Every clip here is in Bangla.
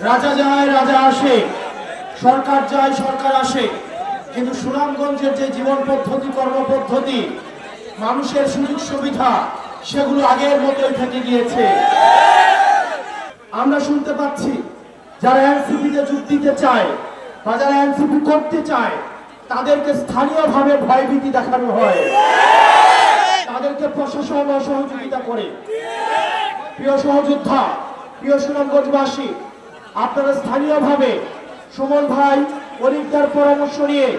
রাজা যায় রাজা আসে, সরকার যায় সরকার আসে, কিন্তু সুনামগঞ্জের যে জীবন পদ্ধতি, কর্মপদ্ধতি, মানুষের সুযোগ সুবিধা, সেগুলো আগের মতোই থেকে গিয়েছে। আমরা শুনতে পাচ্ছি যারা এনসিপিতে যোগ দিতে চায় বা যারা এনসিপি করতে চায়, তাদেরকে স্থানীয়ভাবে ভয়ভীতি দেখানো হয়, তাদেরকে প্রশাসন অসহযোগিতা করে। প্রিয় সহযোদ্ধা, প্রিয় সুনামগঞ্জবাসী, আপনারা স্থানীয়ভাবে সুমন ভাই অলিকদার পরামর্শ নিয়ে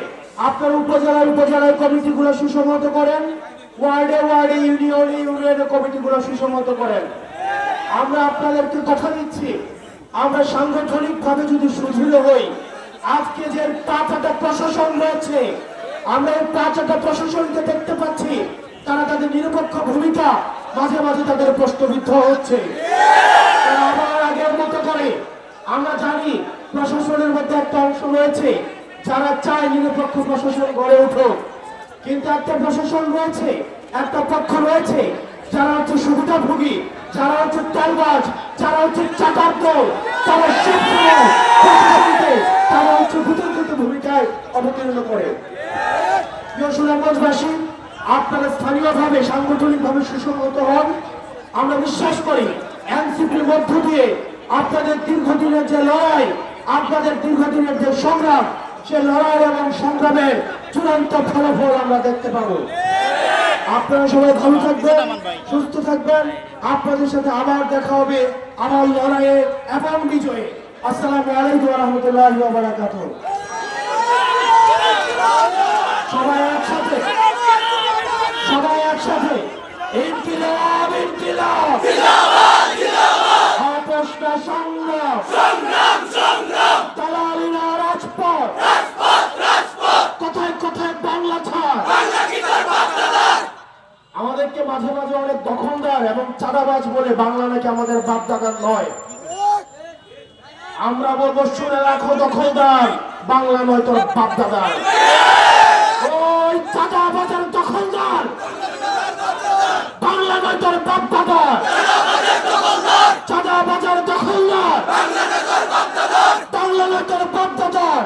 আপনার উপজেলায় কমিটিগুলো সুসংহত করেন, ওয়ার্ডে ওয়ার্ডে ইউনিয়নে কমিটিগুলো সুসংহত করেন। আমরা আপনাদেরকে কথা দিচ্ছি, আমরা সাংগঠনিকভাবে যদি সুদৃঢ় হই, আজকে যে পাঁচটা প্রশাসন রয়েছে, আমরা এই পাঁচটা প্রশাসনকে দেখতে পাচ্ছি তারা তাদের নিরপেক্ষ ভূমিকা মাঝে মাঝে তাদের প্রশ্নবিদ্ধ হচ্ছে। তারা আবার আগের মতো করে, আমরা জানি প্রশাসনের মধ্যে একটা অংশ রয়েছে যারা চায় নিরপেক্ষ প্রশাসন গড়ে উঠুক, কিন্তু একটা প্রশাসন রয়েছে, একটা পক্ষ রয়েছে যারা হচ্ছে সুবিধাভোগী, যারা হচ্ছে তেলবাজ, যারা হচ্ছে চাকারদল, তারা তারা হচ্ছে বিতর্কিত ভূমিকায় অবতীর্ণ করে। প্রিয় সুনামগঞ্জবাসী, আপনারা স্থানীয়ভাবে সাংগঠনিকভাবে সুসংহত হন। আমরা বিশ্বাস করি এনসিপির মধ্য দিয়ে আপনাদের দীর্ঘদিনের যে লড়াই, আপনাদের দীর্ঘদিনের যে সংগ্রাম, সে লড়াই এবং সংগ্রামের চূড়ান্ত ফলাফল আমরা দেখতে পাবো। আপনারা সবাই ভালো থাকবেন, সুস্থ থাকবেন। আপনাদের সাথে আবার দেখা হবে আমার লড়াইয়ে এবং বিজয়ে। আসসালামু আলাইকুম ওয়া রাহমাতুল্লাহি ওয়া বারাকাতুহু। সবাই একসাথে ইনকিলাব ইনকিলাব জিন্দাবাদ জিন্দাবাদ, আপোষটা সংগ্রাম সংগ্রাম সংগ্রাম, দালালিরা রাজপথ রাজপথ রাজপথ, কোথায় কোথায় বাংলা ছাড়, বাংলা কি তার বাপদাদার। আমাদেরকে মাঝে মাঝে অনেক দখলদার এবং চাঁদাবাজ বলে, বাংলা নাকি আমাদের বাপদাদার নয়। আমরা বলবো শুনে রাখো দখলদার, বাংলা নয় তোর বাপদাদার। ওই চাঁদাবাজার দখলদার, বাংলা নয় তোর বাপদাদার। চাঁদাবাজার দখলদার, বাংলা নয় তোর বাপদাদার।